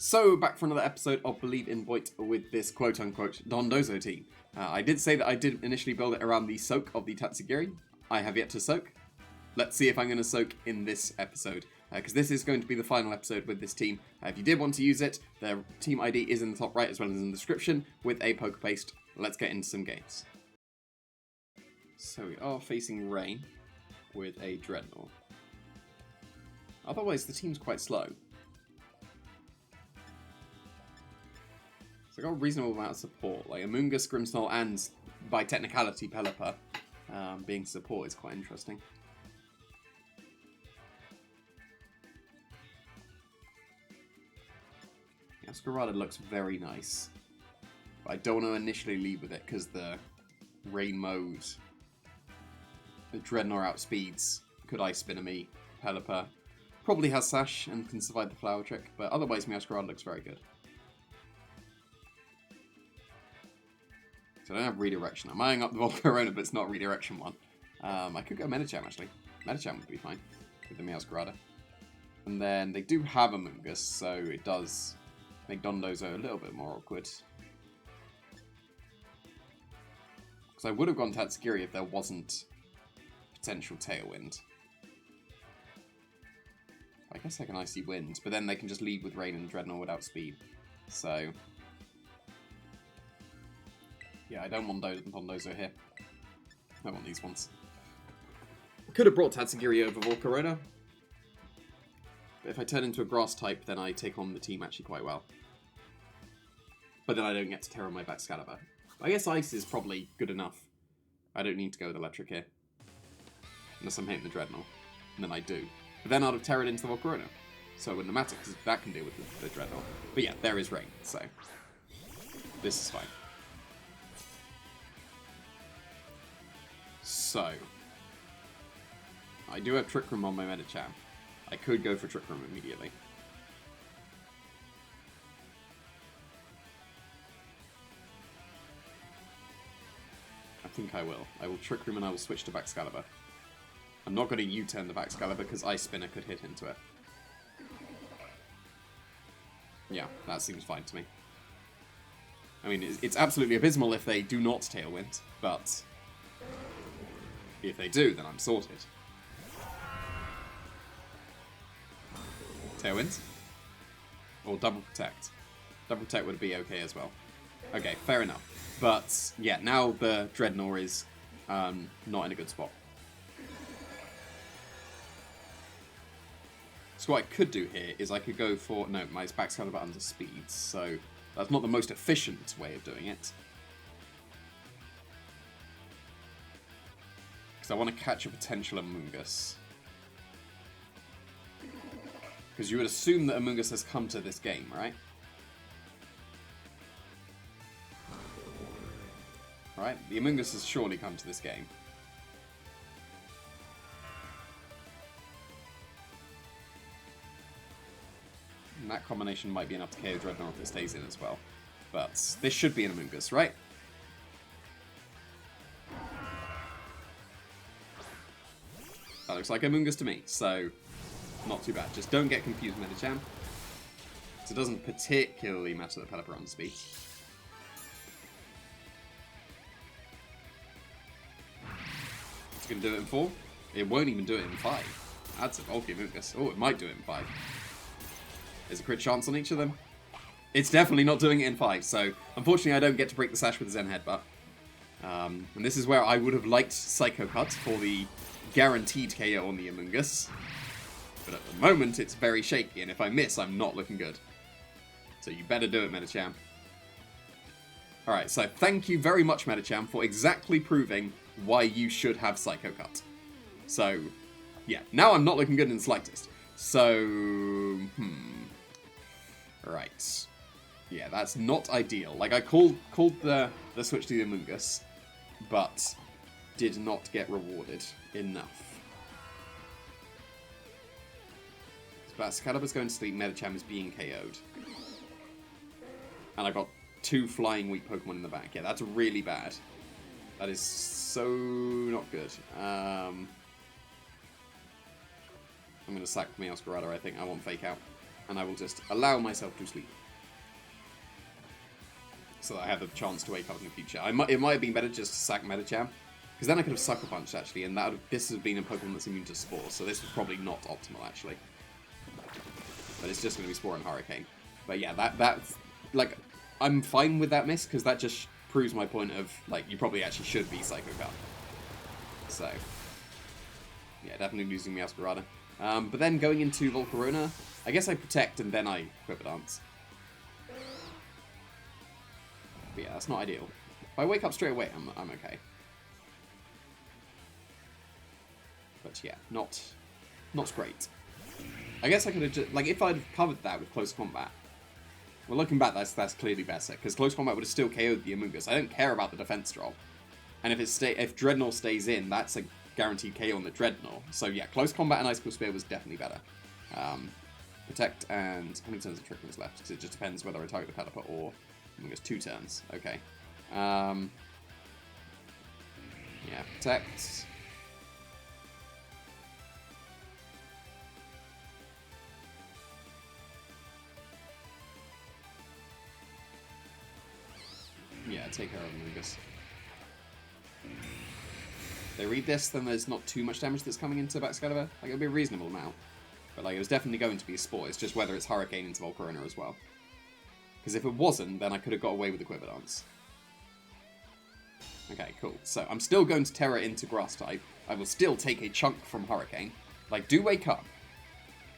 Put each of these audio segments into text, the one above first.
So, back for another episode of Believe in Boyt with this quote-unquote DONDOZO team. I did say that I did initially build it around the soak of the TATSUGIRI. I have yet to soak. Let's see if I'm going to soak in this episode, because this is going to be the final episode with this team. If you did want to use it, their team ID is in the top right as well as in the description with a poker paste. Let's get into some games. So we are facing Rain with a Dreadnought. Otherwise, the team's quite slow. So I got a reasonable amount of support, like Amoonguss, Grimsnarl, and by technicality Pelipper being support is quite interesting. Scarlet looks very nice, but I don't want to initially lead with it because the Rain mode, the Dreadnought outspeeds, could Ice Spinner me, Pelipper, probably has Sash and can survive the Flower Trick, but otherwise Scarlet looks very good. So I don't have Redirection. I'm eyeing up the Volcarona, but it's not Redirection one. I could go Medicham actually. Medicham would be fine with the Meowscarada. And then they do have Amoonguss, so it does make DONDOZO a little bit more awkward. Because I would have gone TATSUGIRI if there wasn't potential Tailwind. I guess I can Icy Wind, but then they can just lead with Rain and Dreadnought without speed. So yeah, I don't want DONDOZO here. I want these ones. Could have brought TATSUGIRI over Volcarona. But if I turn into a grass type, then I take on the team actually quite well. But then I don't get to Terra my back Excalibur. I guess Ice is probably good enough. I don't need to go with Electric here. Unless I'm hitting the Dreadnought. And then I do. But then I'd have Terra'd into the Volcarona. So it wouldn't matter, because that can deal with the Dreadnought. But yeah, there is Rain, so this is fine. So I do have Trick Room on my Medicham. I could go for Trick Room immediately. I think I will. I will Trick Room and I will switch to back Excalibur. I'm not going to U-turn the back Excalibur because Ice Spinner could hit into it. Yeah, that seems fine to me. I mean, it's absolutely abysmal if they do not Tailwind, but if they do, then I'm sorted. Tailwind? Or Double Protect? Double Protect would be okay as well. Okay, fair enough. But, yeah, now the Dreadnought is not in a good spot. So what I could do here is I could go for... No, my back Excalibur under speed, so that's not the most efficient way of doing it. Because I want to catch a potential Amoonguss. Because you would assume that Amoonguss has come to this game, right? Right? The Amoonguss has surely come to this game. And that combination might be enough to KO Dreadnought if it stays in as well. But this should be an Amoonguss, right? That looks like Amoonguss to me, so not too bad. Just don't get confused with Medicham. So it doesn't particularly matter that Pelipper on speed. It's going to do it in 4. It won't even do it in 5. That's a bulky Amoonguss. Oh, it might do it in 5. There's a crit chance on each of them. It's definitely not doing it in 5, so unfortunately I don't get to break the Sash with the Zen Headbutt. And this is where I would have liked Psycho Cut for the guaranteed KO on the Amoonguss. But at the moment, it's very shaky, and if I miss, I'm not looking good. So you better do it, Medicham. Alright, so thank you very much, Medicham, for exactly proving why you should have Psycho Cut. So, yeah, now I'm not looking good in the slightest. So, Right. Yeah, that's not ideal. Like, I called the switch to the Amoonguss, but did not get rewarded enough. But Excalibur's going to sleep, Medicham is being KO'd. And I got 2 flying weak Pokemon in the back. Yeah, that's really bad. That is so not good. I'm going to sack Meowscarada, I think. I want Fake Out. and I will just allow myself to sleep. So that I have a chance to wake up in the future. It might have been better just to sack Medicham, because then I could have Sucker Punched, actually, and this has been a Pokemon that's immune to Spore, so this was probably not optimal, actually. But it's just going to be Spore and Hurricane. But yeah, that's... Like, I'm fine with that miss, because that just proves my point of, like, you probably actually should be Psycho Cut. So... yeah, definitely losing Meowscarada. But then going into Volcarona, I guess I Protect and then I Quiver Dance. But yeah, that's not ideal. If I wake up straight away, I'm okay. But yeah, not great. I guess I could have just, like, if I'd covered that with Close Combat. Well, looking back, that's clearly better, because Close Combat would have still KO'd the Amoonguss. I don't care about the defense drop. And if Dreadnought stays in, that's a guaranteed KO on the Dreadnought. So yeah, Close Combat and Icicle Spear was definitely better. Protect and... how many turns of Trick Room's left? Because it just depends whether I target the Pelipper or... I think it's 2 turns. Okay. Yeah, Protect. Yeah, take care of Amoonguss. If they read this, then there's not too much damage that's coming into Baxcalibur. Like, it'll be a reasonable amount. But, like, it was definitely going to be a Spore. It's just whether it's Hurricane into Volcarona as well. Because if it wasn't, then I could have got away with the Quiver Dance. Okay, cool. So, I'm still going to Terra into Grass-type. I will still take a chunk from Hurricane. Like, do wake up.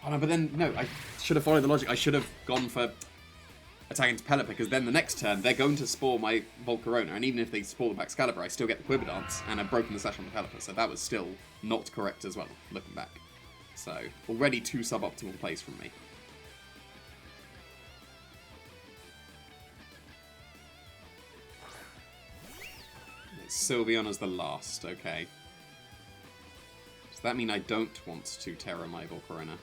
Oh, no, but then, no, I should have followed the logic. I should have gone for attacking to Pelipper, because then the next turn, they're going to Spore my Volcarona, and even if they Spore the Baxcalibur, I still get the Quiver Dance, and I've broken the Slash on the Pelipper, so that was still not correct as well, looking back. So, already 2 suboptimal plays from me. Sylveon as the last, okay. Does that mean I don't want to Terra my Volcarona?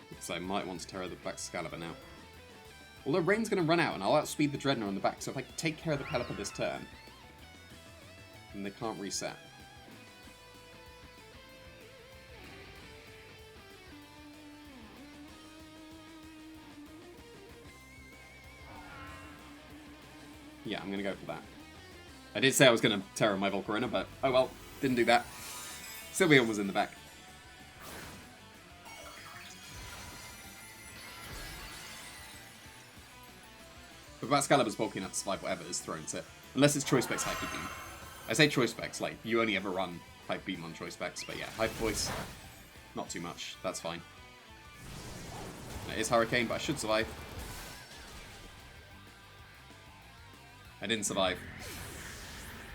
Because I might want to Terra the Baxcalibur now. Although Rain's going to run out and I'll outspeed the Dreadnought on the back, so if I take care of the Pelipper this turn, then they can't reset. Yeah, I'm going to go for that. I did say I was going to Terra my Volcarona, but oh well, didn't do that. Sylveon was in the back. But Baxcalibur's bulky enough to survive whatever is thrown to it. Unless it's Choice Specs Hyper Beam. I say Choice Specs, like, you only ever run Hyper Beam on Choice Specs, but yeah, Hyper Voice, not too much. That's fine. It is Hurricane, but I should survive. I didn't survive.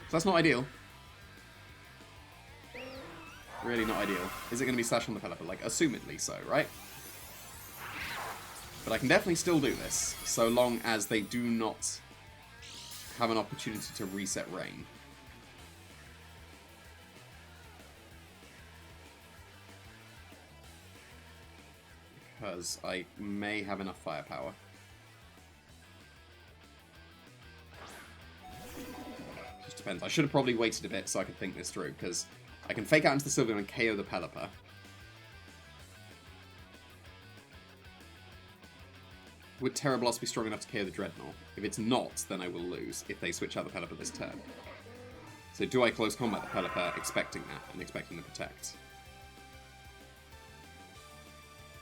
So that's not ideal. Really not ideal. Is it going to be Slash on the Pelipper? Like, assumedly so, right? But I can definitely still do this, so long as they do not have an opportunity to reset Rain. Because I may have enough firepower. Just depends. I should have probably waited a bit so I could think this through, because I can fake out into the Sylveon and KO the Pelipper. Would Terra Blast be strong enough to KO the Dreadnought? If it's not, then I will lose if they switch out the Pelipper this turn. So do I close combat the Pelipper expecting that and expecting the Protect?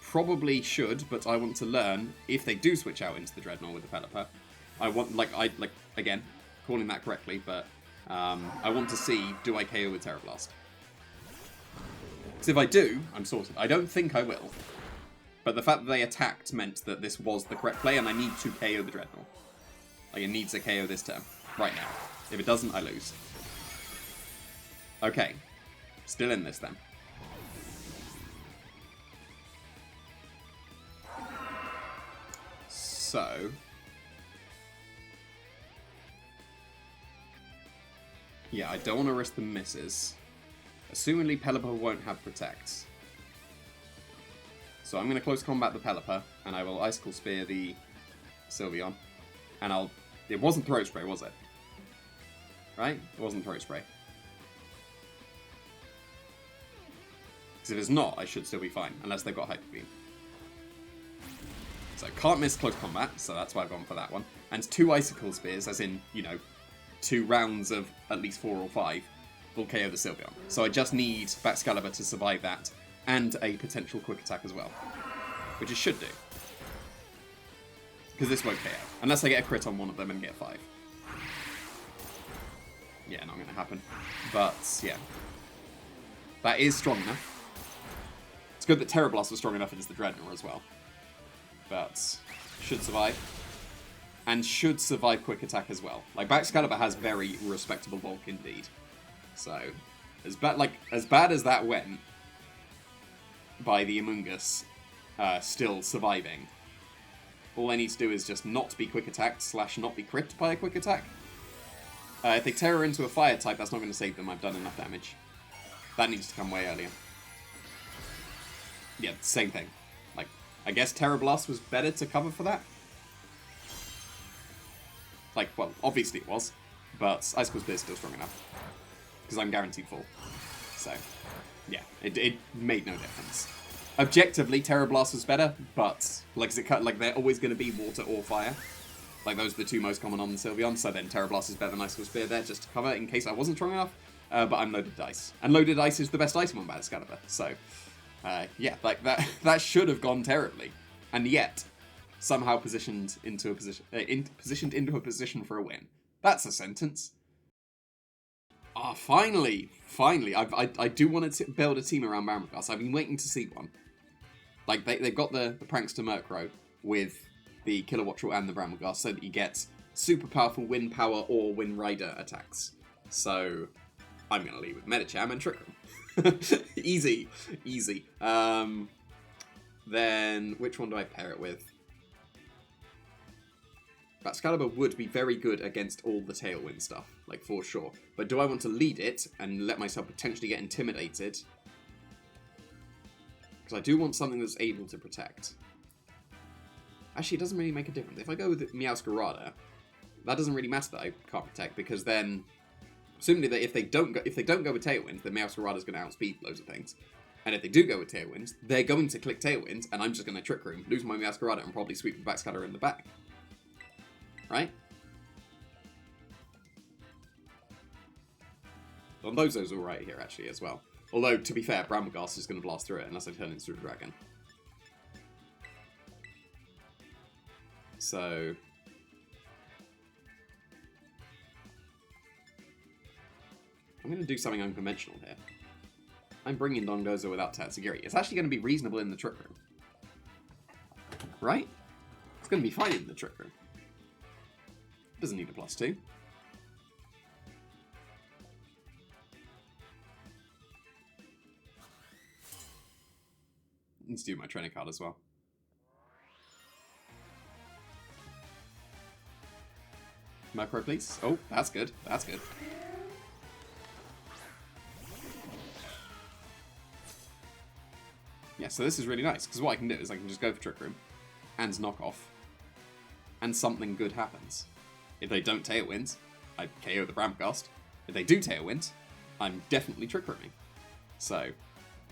Probably should, but I want to learn if they do switch out into the Dreadnought with the Pelipper. I want, again, calling that correctly, but I want to see, do I KO with Terra Blast? Because if I do, I'm sorted. I don't think I will. But the fact that they attacked meant that this was the correct play, and I need to KO the Dreadnought. Like, it needs a KO this turn. Right now. If it doesn't, I lose. Okay. Still in this, then. So... yeah, I don't want to risk the misses. Assumingly, Pelipper won't have Protect. So I'm going to close combat the Pelipper, and I will Icicle Spear the Sylveon. And I'll... it wasn't Throat Spray, was it? Right? It wasn't Throat Spray. Because if it's not, I should still be fine, unless they've got Hyper Beam. So can't miss close combat, so that's why I've gone for that one. And 2 Icicle Spears, as in, you know, 2 rounds of at least 4 or 5, will KO the Sylveon. So I just need Baxcalibur to survive that, and a potential quick attack as well. Which it should do. Because this won't KO. Unless I get a crit on one of them and get 5. Yeah, not going to happen. But, yeah. That is strong enough. It's good that Terra Blast was strong enough against the Dreadnought as well. But should survive. And should survive quick attack as well. Like, Baxcalibur has very respectable bulk indeed. So, as bad as that went by the Amoonguss still surviving, all I need to do is just not be quick attacked / not be crit by a quick attack. If they Terror into a fire type, that's not going to save them. I've done enough damage. That needs to come way earlier. Yeah, same thing. Like, I guess Terra Blast was better to cover for that. Like, well, obviously it was, but Icicle Spear is still strong enough. Because I'm guaranteed full. So, yeah, it made no difference. Objectively, Terra Blast was better, but like they're always going to be water or fire. Like, those are the 2 most common on the Sylveon, so then Terra Blast is better than Icicle Spear there, just to cover in case I wasn't strong enough. But I'm Loaded Dice. And Loaded Dice is the best item on Baxcalibur, so... yeah, like, that should have gone terribly. And yet, somehow positioned into a position for a win. That's a sentence. Ah, finally! Finally! I do want to build a team around Bramble. I've been waiting to see one. Like, they've got the Prankster Murkrow with the Kilowattrel and the Bramble, so that you get super powerful Wind Power or Wind Rider attacks. So, I'm going to lead with Medicham and Trick Room. Easy. Easy. Then, which one do I pair it with? Baxcalibur would be very good against all the Tailwind stuff, like, for sure. But do I want to lead it and let myself potentially get intimidated? Because I do want something that's able to protect. Actually, it doesn't really make a difference. If I go with Meowscarada, that doesn't really matter that I can't protect, because then, assuming that if they don't go with Tailwind, then Meowscarada's going to outspeed loads of things. And if they do go with Tailwind, they're going to click Tailwind, and I'm just going to Trick Room, lose my Meowscarada, and probably sweep the Baxcalibur in the back. Right? Dondozo's alright here, actually, as well. Although, to be fair, Brambleghast is going to blast through it, unless I turn it into a dragon. So... I'm going to do something unconventional here. I'm bringing Dondozo without Tatsugiri. It's actually going to be reasonable in the Trick Room. Right? It's going to be fine in the Trick Room. Doesn't need a +2. Let's do my trainer card as well. Murkrow, please. Oh, that's good. That's good. Yeah, so this is really nice, because what I can do is I can just go for Trick Room, and knock off, and something good happens. If they don't Tailwind, I KO the Brambleghast. If they do Tailwind, I'm definitely Trick Rooming. So,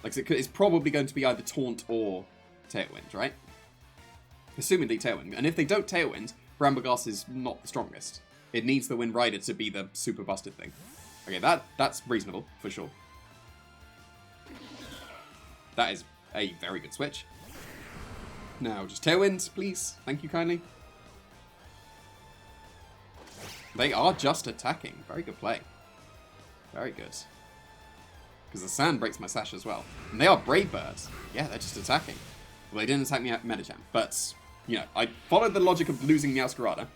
like, it's probably going to be either Taunt or Tailwind, right? Assumingly Tailwind. And if they don't Tailwind, Brambleghast is not the strongest. It needs the Wind Rider to be the super busted thing. Okay, that's reasonable, for sure. That is a very good switch. Now, just Tailwind, please. Thank you kindly. They are just attacking. Very good play. Very good. Because the sand breaks my sash as well. And they are Brave Birds. Yeah, they're just attacking. Well, they didn't attack me at Medicham. But, you know, I followed the logic of losing Meowscarada.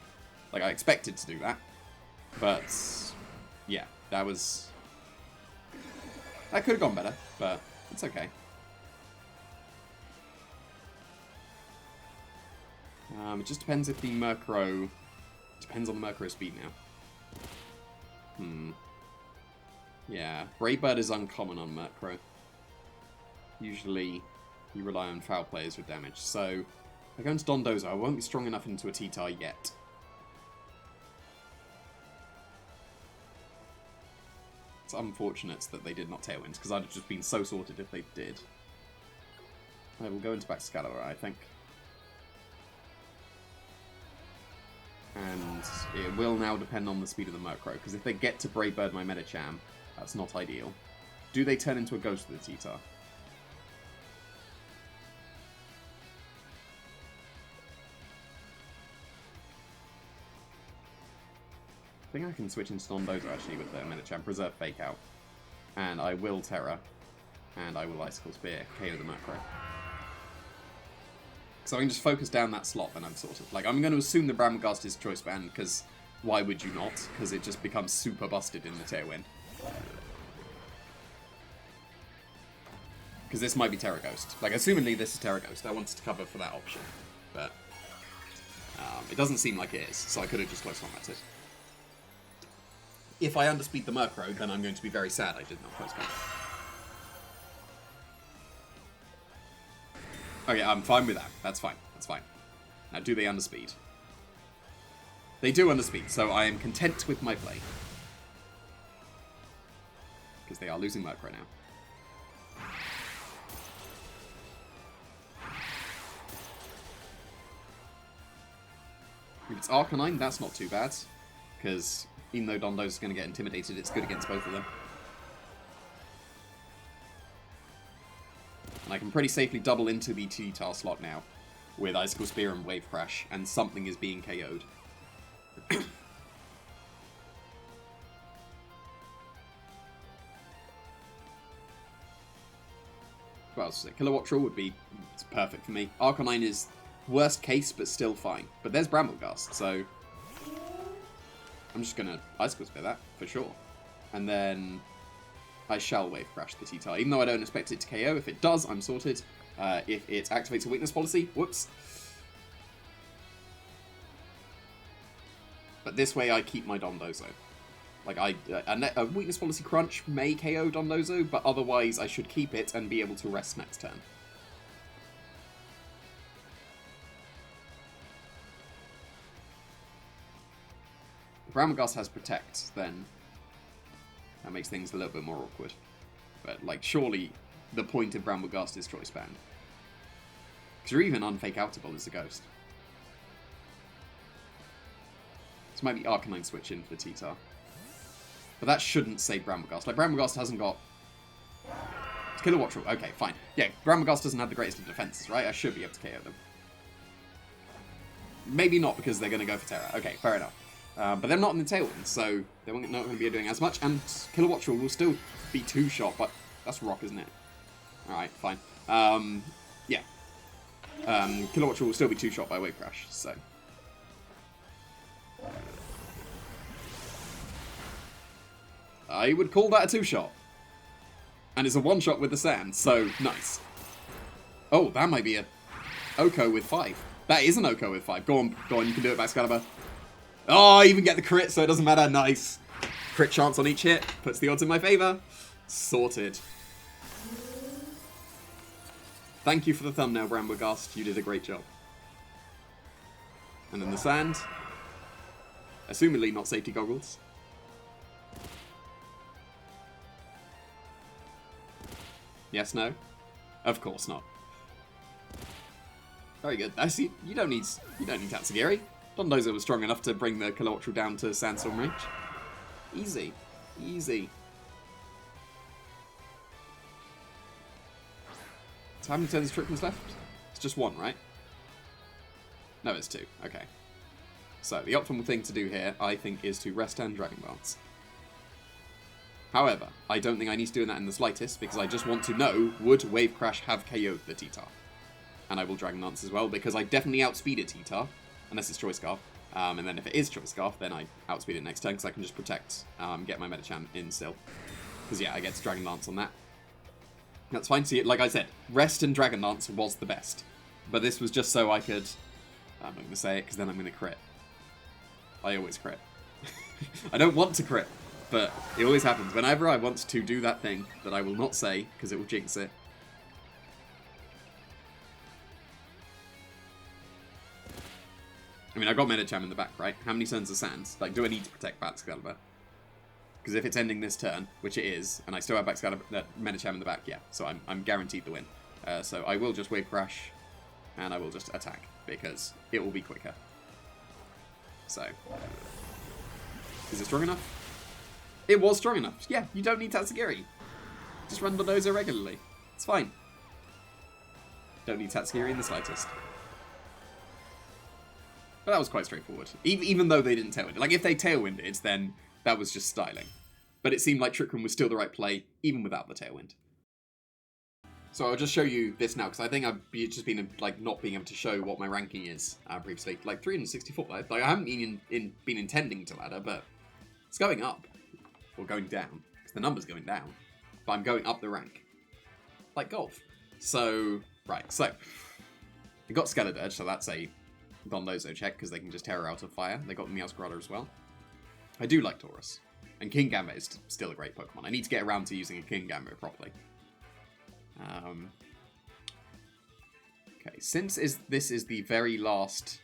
Like, I expected to do that. But, yeah, that was... That could have gone better, but it's okay. It just depends if the Murkrow... Depends on the Murkrow speed now. Yeah, Brave Bird is uncommon on Murkrow. Usually, you rely on foul players with damage. So, if I go into Dondozo, I won't be strong enough into a T-Tar yet. It's unfortunate that they did not Tailwind, because I'd have just been so sorted if they did. I will go into back to Scarlet, I think. And it will now depend on the speed of the Murkrow, because if they get to Brave Bird my Medicham, that's not ideal. Do they turn into a Ghost with the T-Tar? I think I can switch into DONDOZO actually with the Medicham, preserve Fake Out. And I will Terra, and I will Icicle Spear, KO the Murkrow. So I can just focus down that slot, and I'm sorted. Like, I'm going to assume the Bramagast is Choice Band, because why would you not? Because it just becomes super busted in the Tailwind. Because this might be Terra Ghost. Like, assumingly this is Terra Ghost. I wanted to cover for that option. But it doesn't seem like it is, so I could have just close combated. If I underspeed the Murkrow, then I'm going to be very sad I did not close combat. Okay, I'm fine with that. That's fine. That's fine. Now, do they underspeed? They do underspeed, so I am content with my play. Because they are losing Murkrow now. If it's Arcanine, that's not too bad. Because even though DONDOZO is going to get intimidated, it's good against both of them. And I can pretty safely double into the T-Tar slot now with Icicle Spear and Wave Crash, and something is being KO'd. What else is it? Kilowattrel would be perfect for me. Arcanine is worst case, but still fine. But there's Bramblegast, so I'm just going to Icicle Spear that, for sure. And then I shall Wave Crash the T-Tar, even though I don't expect it to KO. If it does, I'm sorted. If it activates a weakness policy, whoops. But this way I keep my DONDOZO. Like, a weakness policy crunch may KO DONDOZO, but otherwise I should keep it and be able to rest next turn. If Ramagast has Protect, then that makes things a little bit more awkward. But, like, surely the point of Bramblegast is Choice Band. Because you're even unfake outable as a Ghost. This might be Arcanine switch in for T-Tar. But that shouldn't save Bramblegast. Like, Bramblegast hasn't got... It's Kilowattrel. Okay, fine. Yeah, Bramblegast doesn't have the greatest of defenses, right? I should be able to KO them. Maybe not, because they're going to go for Terra. Okay, fair enough. But they're not in the Tailwind, so they're not going to be doing as much. And Kilowattrel will still be 2-shot, but that's Rock, isn't it? Alright, fine. Yeah. Kilowattrel will still be 2-shot by Wave Crash, so... I would call that a 2-shot. And it's a 1-shot with the sand, so nice. Oh, that might be a Oko with 5. That is an Oko with 5. Go on, you can do it, Excalibur. Oh, I even get the crit, so it doesn't matter. Nice. Crit chance on each hit. Puts the odds in my favour. Sorted. Thank you for the thumbnail, Bramblegast. You did a great job. And then the sand. Assumedly not safety goggles. Yes, no? Of course not. Very good. I see. You don't need Tatsugiri. DONDOZO was strong enough to bring the Kilowattrel down to Sandstorm range. Easy. Easy. So how many turns Trickman's left? It's just 1, right? No, it's 2. Okay. So, the optimal thing to do here, I think, is to rest and Dragon Dance. However, I don't think I need to do that in the slightest, because I just want to know, would Wave Crash have KO'd the T-Tar? And I will Dragon Dance as well, because I definitely outspeed a T-Tar, unless it's Choice Scarf. And then if it is Choice Scarf, then I outspeed it next turn, because I can just protect, get my Medicham in still. Because yeah, I get to Dragon Dance on that. That's fine. See, like I said, Rest and Dragon Dance was the best. But this was just so I could... I'm not going to say it, because then I'm going to crit. I always crit. I don't want to crit, but it always happens. Whenever I want to do that thing that I will not say, because it will jinx it. I mean, I got Medicham in the back, right? How many turns of Sands? Like, do I need to protect Excalibur? Because if it's ending this turn, which it is, and I still have back Medicham in the back, yeah. So I'm guaranteed the win. So I will just Wave Crash, and I will just attack, because it will be quicker. So, is it strong enough? It was strong enough. Yeah, you don't need Tatsugiri. Just run DONDOZO regularly. It's fine. Don't need Tatsugiri in the slightest. But that was quite straightforward. Even though they didn't Tailwind it. Like, if they Tailwinded, then that was just styling. But it seemed like Trick Room was still the right play, even without the Tailwind. So I'll just show you this now, because I think I've just been, like, not being able to show what my ranking is previously. Like, 364. Like, I haven't been intending to ladder, but it's going up. Or going down. Because the number's going down. But I'm going up the rank. Like golf. So, right, so I got Scarlet, so that's a DONDOZO check, because they can just Terror out of fire. They got Meowscarada as well. I do like Taurus. And Kingambit is still a great Pokemon. I need to get around to using a Kingambit properly. Okay, since this is the very last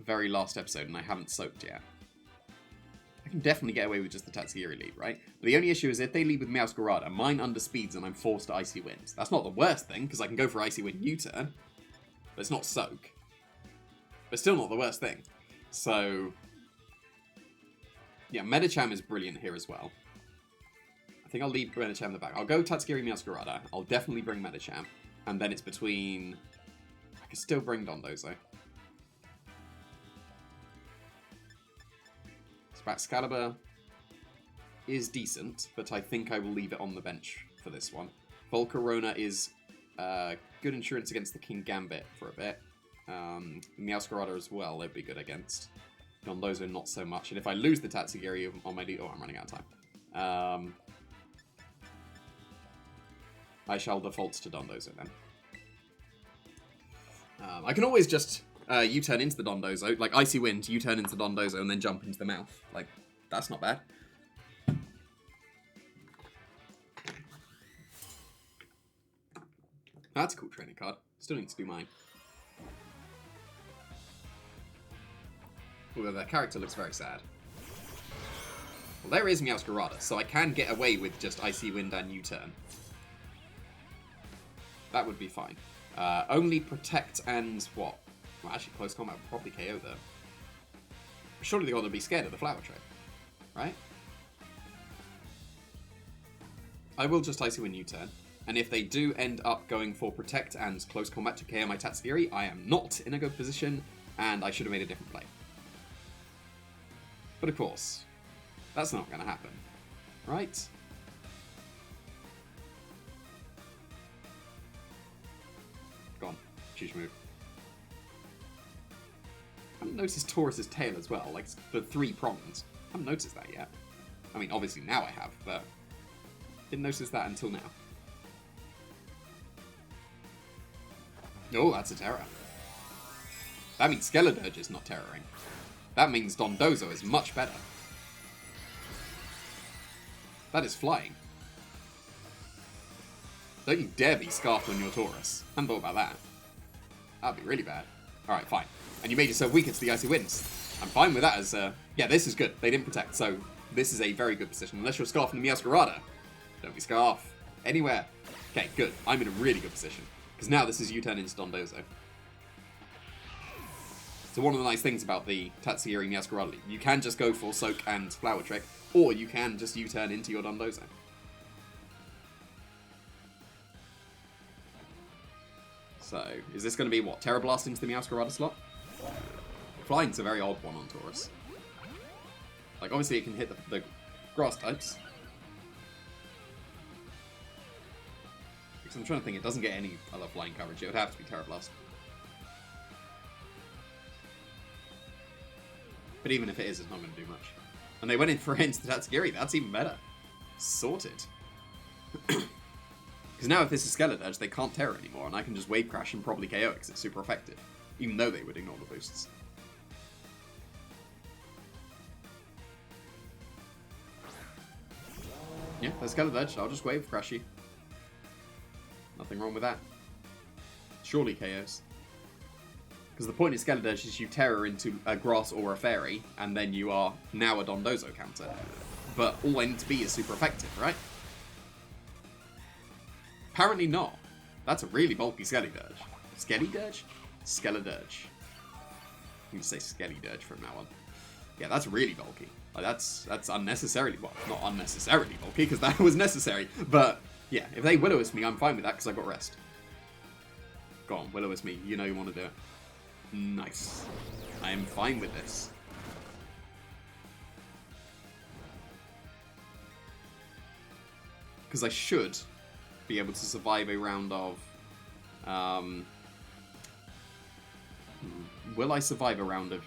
episode, and I haven't soaked yet, I can definitely get away with just the Tatsugiri lead, right? But the only issue is if they lead with Meowscarada, mine underspeeds and I'm forced to Icy Wind. That's not the worst thing, because I can go for Icy Wind U-turn, but it's not Soak. But still not the worst thing. So, yeah, Medicham is brilliant here as well. I think I'll leave Medicham in the back. I'll go Tatsugiri Meowscarada. I'll definitely bring Medicham. And then it's between... I can still bring DONDOZO. Excalibur is decent, but I think I will leave it on the bench for this one. Volcarona is good insurance against the Kingambit for a bit. Meowscarada as well, they'd be good against. DONDOZO not so much. And if I lose the Tatsugiri on my... Oh, I'm running out of time. I shall default to DONDOZO then. I can always just... U-turn into the DONDOZO, like Icy Wind, U-turn into DONDOZO, and then jump into the mouth. Like, that's not bad. That's a cool training card. Still need to do mine. Although their character looks very sad. Well, there is Meowscarada, so I can get away with just Icy Wind and U-turn. That would be fine. Only Protect and what? Well, actually, Close Combat would probably KO them. Surely they ought to be scared of the Flower Trick, right? I will just Icy Wind U-turn, and if they do end up going for Protect and Close Combat to KO my Tatsugiri, I am not in a good position, and I should have made a different play. But of course, that's not going to happen, right? Go on, choose your move. I haven't noticed Taurus's tail as well, like the 3 prongs. I haven't noticed that yet. I mean, obviously now I have, but didn't notice that until now. Oh, that's a terror. That means Skeledirge is not terroring. That means DONDOZO is much better. That is flying. Don't you dare be scarfed on your Taurus. I hadn't thought about that. That'd be really bad. Alright, fine. And you made yourself weaker to the Icy Winds. I'm fine with that as, yeah, this is good. They didn't protect, so this is a very good position. Unless you're scarfing the Meowscarada. Don't be scarf. Anywhere. Okay, good. I'm in a really good position. Because now this is U-turn into DONDOZO. So one of the nice things about the Tatsugiri Meowscarada, you can just go for Soak and Flower Trick, or you can just U-turn into your DONDOZO. So, is this going to be, what, Terra Blast into the Meowscarada slot? Flying's a very odd one on Taurus. Like, obviously it can hit the grass types. Because I'm trying to think, it doesn't get any other flying coverage. It would have to be Terra Blast. But even if it is, it's not going to do much. And they went in for into the Tatsugiri. That's even better. Sorted. Because now if this is Skeledirge, they can't Terror anymore, and I can just Wave Crash and probably KO it because it's super effective. Even though they would ignore the boosts. Yeah, there's Skeledirge. I'll just Wave Crash you. Nothing wrong with that. Surely KOs. Because the point of Scarlet Dirge is you Terror into a Grass or a Fairy, and then you are now a Dondozo counter. But all I need to be is super effective, right? Apparently not. That's a really bulky Skelly Dirge. Skelly Dirge? Skelly Dirge. I'm going to say Skelly Dirge from now on. Yeah, that's really bulky. Like, that's unnecessarily, well, not unnecessarily bulky, because that was necessary. But, yeah, if they Will-O-Wisp me, I'm fine with that, because I've got rest. Go on, Will-O-Wisp me. You know you want to do it. Nice. I am fine with this. Because I should be able to survive a round of... will I survive a round of...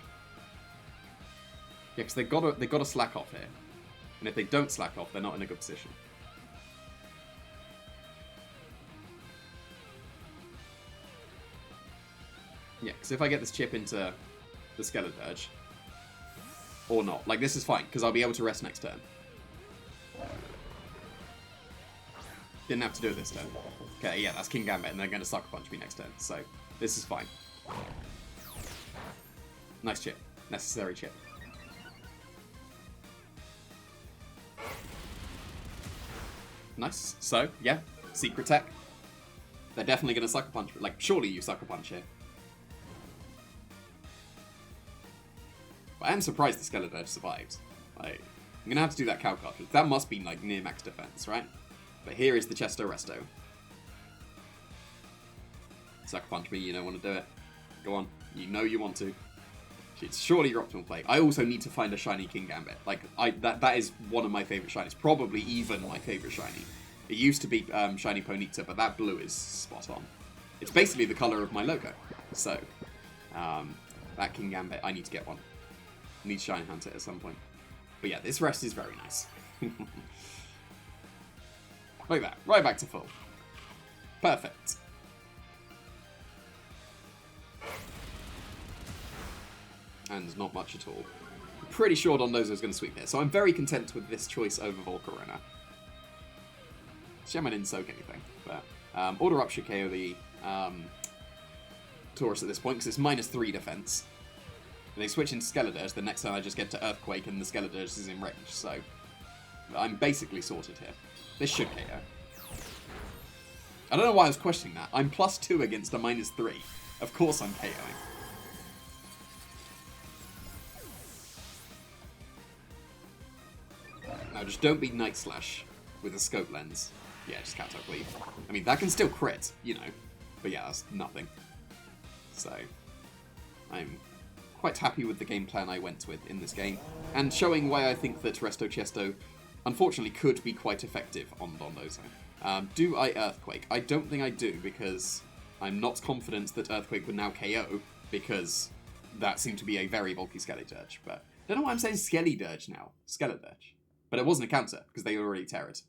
Yeah, because they gotta slack off here. And if they don't slack off, they're not in a good position. Yeah, because if I get this chip into the Scarlet Dirge, or not, like, this is fine, because I'll be able to rest next turn. Didn't have to do it this turn. Okay, yeah, that's King Gambit, and they're going to Sucker Punch me next turn, so this is fine. Nice chip. Necessary chip. Nice. So, yeah, Secret Tech. They're definitely going to Sucker Punch, like, surely you Sucker Punch here. I am surprised the Scarlet Dirge survived. Like, I'm gonna have to do that Cow Cartridge. That must be like near max defense, right? But here is the Chesto Resto. Sucker Punch me, you don't want to do it. Go on, you know you want to. It's surely your optimal play. I also need to find a shiny King Gambit. Like, that is one of my favorite shinies. Probably even my favorite shiny. It used to be shiny Ponyta, but that blue is spot on. It's basically the color of my logo. So, that King Gambit, I need to get one. Need Shine Hunter at some point. But yeah, this rest is very nice. Like that. Right back to full. Perfect. And not much at all. I'm pretty sure Dondozo is going to sweep here, so I'm very content with this choice over Volcarona. Shame I didn't soak anything. But Order Up should KO the Taurus at this point, because it's -3 defense. If they switch into Scarlet Dirge, the next time I just get to Earthquake and the Scarlet Dirge is in range, so I'm basically sorted here. This should KO. I don't know why I was questioning that. I'm +2 against a -3. Of course I'm KOing. Now just don't be Night Slash with a Scope Lens. Yeah, just Cat Talk Leave. I mean, that can still crit, you know. But yeah, that's nothing. So, I'm quite happy with the game plan I went with in this game, and showing why I think that Resto Chesto, unfortunately, could be quite effective on Dondozo. Do I Earthquake? I don't think I do, because I'm not confident that Earthquake would now KO, because that seemed to be a very bulky Skelly Dirge. But I don't know why I'm saying Skelly Dirge now. Skelly Dirge. But it wasn't a counter, because they already Terrored.